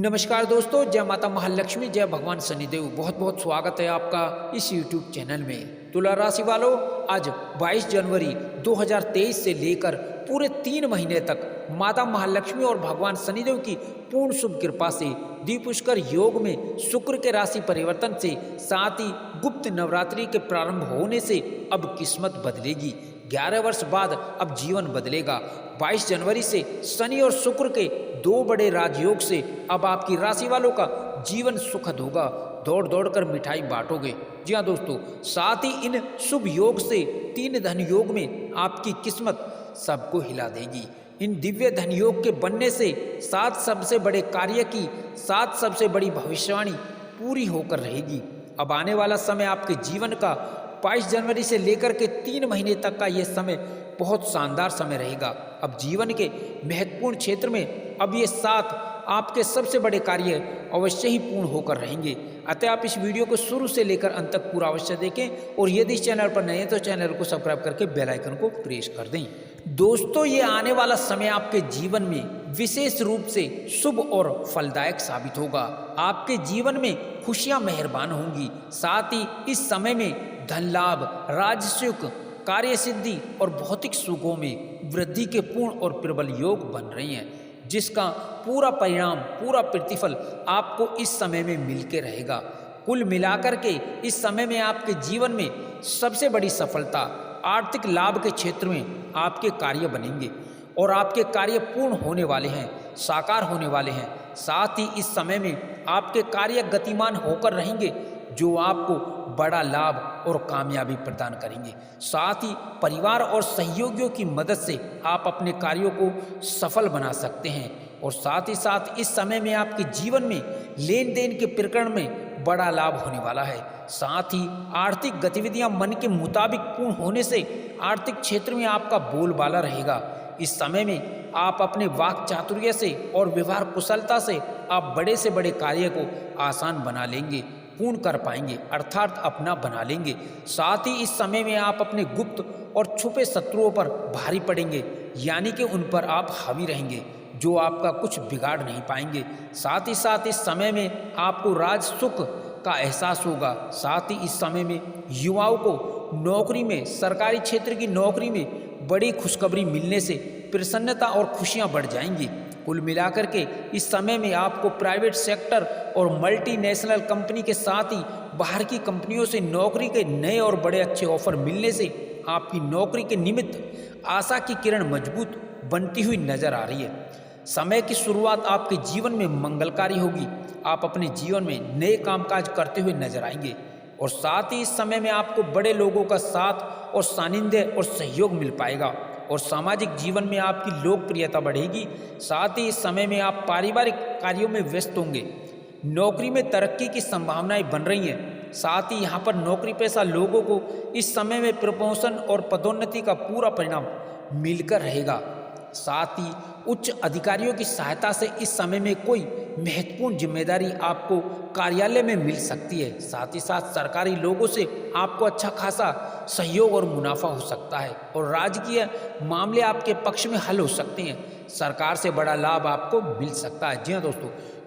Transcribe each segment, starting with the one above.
नमस्कार दोस्तों, जय माता महालक्ष्मी, जय भगवान शनिदेव। बहुत बहुत स्वागत है आपका इस YouTube चैनल में। तुला राशि वालों, आज 22 जनवरी 2023 से लेकर पूरे 3 महीने तक माता महालक्ष्मी और भगवान शनिदेव की पूर्ण शुभ कृपा से द्विपुष्कर योग में शुक्र के राशि परिवर्तन से साथ ही गुप्त नवरात्रि के प्रारंभ होने से अब किस्मत बदलेगी। 11 वर्ष बाद अब जीवन बदलेगा। 22 जनवरी से शनि और शुक्र के 2 बड़े राजयोग से अब आपकी राशि वालों का जीवन सुखद होगा। दौड़ दौड़ कर मिठाई बांटोगे। जी हाँ दोस्तों, साथ ही इन शुभ योग से 3 धन योग में आपकी किस्मत सबको हिला देगी। इन दिव्य धन योग के बनने से 7 सबसे बड़े कार्य की 7 सबसे बड़ी भविष्यवाणी पूरी होकर रहेगी। अब आने वाला समय आपके जीवन का 22 जनवरी से लेकर के 3 महीने तक का ये समय बहुत शानदार समय रहेगा। अब जीवन के महत्वपूर्ण क्षेत्र में अब ये 7 आपके सबसे बड़े कार्य अवश्य ही पूर्ण होकर रहेंगे। अतः आप इस वीडियो को शुरू से लेकर अंत तक पूरा अवश्य देखें और यदि इस चैनल पर नए हैं तो चैनल को सब्सक्राइब करके बेल आइकन को प्रेस कर दें। दोस्तों, ये आने वाला समय आपके जीवन में विशेष रूप से शुभ और फलदायक साबित होगा। आपके जीवन में खुशियां मेहरबान होंगी। साथ ही इस समय में धन लाभ, राजसुख, कार्य सिद्धि और भौतिक सुखों में वृद्धि के पूर्ण और प्रबल योग बन रही हैं, जिसका पूरा परिणाम, पूरा प्रतिफल आपको इस समय में मिलके रहेगा। कुल मिलाकर के इस समय में आपके जीवन में सबसे बड़ी सफलता आर्थिक लाभ के क्षेत्र में आपके कार्य बनेंगे और आपके कार्य पूर्ण होने वाले हैं, साकार होने वाले हैं। साथ ही इस समय में आपके कार्य गतिमान होकर रहेंगे, जो आपको बड़ा लाभ और कामयाबी प्रदान करेंगे। साथ ही परिवार और सहयोगियों की मदद से आप अपने कार्यों को सफल बना सकते हैं और साथ ही साथ इस समय में आपके जीवन में लेन देन के प्रकरण में बड़ा लाभ होने वाला है। साथ ही आर्थिक गतिविधियां मन के मुताबिक पूर्ण होने से आर्थिक क्षेत्र में आपका बोलबाला रहेगा। इस समय में आप अपने वाक चातुर्य से और व्यवहार कुशलता से आप बड़े से बड़े कार्य को आसान बना लेंगे, पूर्ण कर पाएंगे, अर्थात अपना बना लेंगे। साथ ही इस समय में आप अपने गुप्त और छुपे शत्रुओं पर भारी पड़ेंगे, यानी कि उन पर आप हावी रहेंगे, जो आपका कुछ बिगाड़ नहीं पाएंगे। साथ ही साथ इस समय में आपको राज सुख का एहसास होगा। साथ ही इस समय में युवाओं को नौकरी में, सरकारी क्षेत्र की नौकरी में बड़ी खुशखबरी मिलने से प्रसन्नता और खुशियां बढ़ जाएंगी। कुल मिलाकर के इस समय में आपको प्राइवेट सेक्टर और मल्टीनेशनल कंपनी के साथ ही बाहर की कंपनियों से नौकरी के नए और बड़े अच्छे ऑफर मिलने से आपकी नौकरी के निमित्त आशा की किरण मजबूत बनती हुई नजर आ रही है। समय की शुरुआत आपके जीवन में मंगलकारी होगी। आप अपने जीवन में नए कामकाज करते हुए नजर आएंगे और साथ ही इस समय में आपको बड़े लोगों का साथ और सानिध्य और सहयोग मिल पाएगा और सामाजिक जीवन में आपकी लोकप्रियता बढ़ेगी। साथ ही इस समय में आप पारिवारिक कार्यों में व्यस्त होंगे। नौकरी में तरक्की की संभावनाएं बन रही हैं। साथ ही यहाँ पर नौकरी पेशा लोगों को इस समय में प्रमोशन और पदोन्नति का पूरा परिणाम मिलकर रहेगा। साथ ही उच्च अधिकारियों की सहायता से इस समय में कोई महत्वपूर्ण जिम्मेदारी आपको कार्यालय में मिल सकती है। साथ ही साथ सरकारी लोगों से आपको अच्छा खासा सहयोग और मुनाफा हो सकता है और राजकीय मामले आपके पक्ष में हल हो सकते हैं। सरकार से बड़ा लाभ आपको मिल सकता है। जी हाँ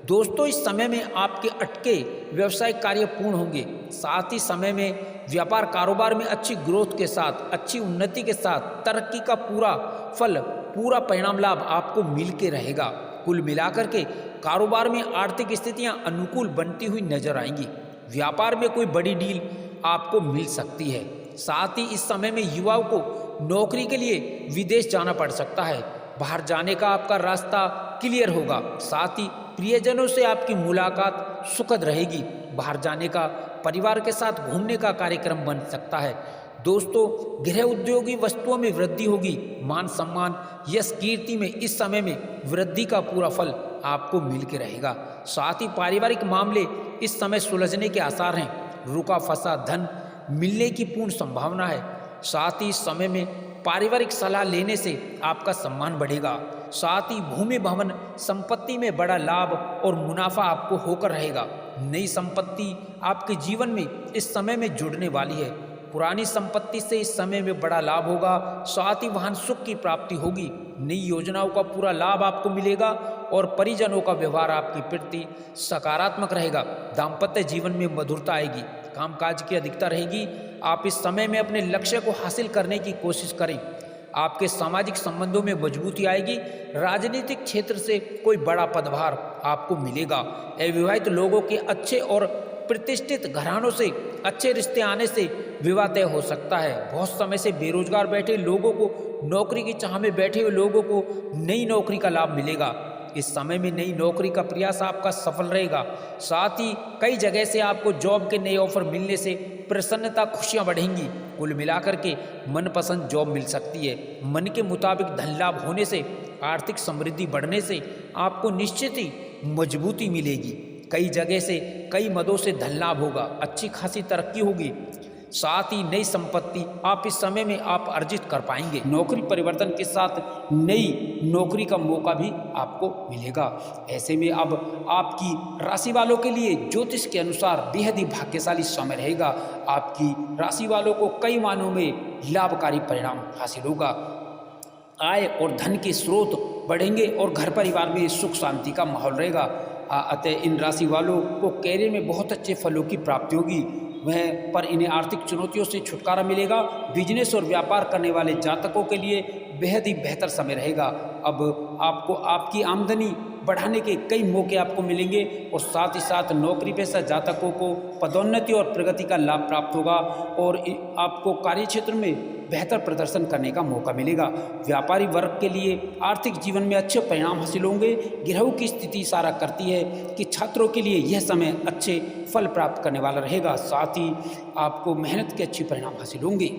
दोस्तों, इस समय में आपके अटके व्यवसायिक कार्य पूर्ण होंगे। साथ ही समय में व्यापार कारोबार में अच्छी ग्रोथ के साथ, अच्छी उन्नति के साथ तरक्की का पूरा फल, पूरा परिणाम लाभ आपको मिल के रहेगा। कुल मिलाकर के कारोबार में आर्थिक स्थितियां अनुकूल बनती हुई नजर आएंगी। व्यापार में कोई बड़ी डील आपको मिल सकती है। साथ ही इस समय में युवाओं को नौकरी के लिए विदेश जाना पड़ सकता है। बाहर जाने का आपका रास्ता क्लियर होगा। साथ ही प्रियजनों से आपकी मुलाकात सुखद रहेगी। बाहर जाने का, परिवार के साथ घूमने का कार्यक्रम बन सकता है। दोस्तों, गृह उद्योगी वस्तुओं में वृद्धि होगी। मान सम्मान, यश, कीर्ति में इस समय में वृद्धि का पूरा फल आपको मिल के रहेगा। साथ ही पारिवारिक मामले इस समय सुलझने के आसार हैं। रुका फंसा धन मिलने की पूर्ण संभावना है। साथ ही इस समय में पारिवारिक सलाह लेने से आपका सम्मान बढ़ेगा। साथ ही भूमि भवन संपत्ति में बड़ा लाभ और मुनाफा आपको होकर रहेगा। नई संपत्ति आपके जीवन में इस समय में जुड़ने वाली है। पुरानी संपत्ति से इस समय में बड़ा लाभ होगा। साथ ही वाहन सुख की प्राप्ति होगी। नई योजनाओं का पूरा लाभ आपको मिलेगा और परिजनों का व्यवहार आपके प्रति सकारात्मक रहेगा। दाम्पत्य जीवन में मधुरता आएगी। कामकाज की अधिकता रहेगी। आप इस समय में अपने लक्ष्य को हासिल करने की कोशिश करें। आपके सामाजिक संबंधों में मजबूती आएगी। राजनीतिक क्षेत्र से कोई बड़ा पदभार आपको मिलेगा। अविवाहित लोगों के अच्छे और प्रतिष्ठित घरानों से अच्छे रिश्ते आने से विवाह तय हो सकता है। बहुत समय से बेरोजगार बैठे लोगों को, नौकरी की चाह में बैठे हुए लोगों को नई नौकरी का लाभ मिलेगा। इस समय में नई नौकरी का प्रयास आपका सफल रहेगा। साथ ही कई जगह से आपको जॉब के नए ऑफर मिलने से प्रसन्नता, खुशियां बढ़ेंगी। कुल मिलाकर के मनपसंद जॉब मिल सकती है। मन के मुताबिक धन लाभ होने से, आर्थिक समृद्धि बढ़ने से आपको निश्चित ही मजबूती मिलेगी। कई जगह से, कई मदों से धन लाभ होगा। अच्छी खासी तरक्की होगी। साथ ही नई संपत्ति आप इस समय में आप अर्जित कर पाएंगे। नौकरी परिवर्तन के साथ नई नौकरी का मौका भी आपको मिलेगा। ऐसे में अब आपकी राशि वालों के लिए ज्योतिष के अनुसार बेहद ही भाग्यशाली समय रहेगा। आपकी राशि वालों को कई मानों में लाभकारी परिणाम हासिल होगा। आय और धन के स्रोत बढ़ेंगे और घर परिवार में सुख शांति का माहौल रहेगा। अतः इन राशि वालों को कैरियर में बहुत अच्छे फलों की प्राप्ति होगी। वह पर इन्हें आर्थिक चुनौतियों से छुटकारा मिलेगा। बिजनेस और व्यापार करने वाले जातकों के लिए बेहद ही बेहतर समय रहेगा। अब आपको आपकी आमदनी बढ़ाने के कई मौके आपको मिलेंगे और साथ ही साथ नौकरी पेशा जातकों को पदोन्नति और प्रगति का लाभ प्राप्त होगा और आपको कार्यक्षेत्र में बेहतर प्रदर्शन करने का मौका मिलेगा। व्यापारी वर्ग के लिए आर्थिक जीवन में अच्छे परिणाम हासिल होंगे। गिरहू की स्थिति इशारा करती है कि छात्रों के लिए यह समय अच्छे फल प्राप्त करने वाला रहेगा। साथ ही आपको मेहनत के अच्छे परिणाम हासिल होंगे।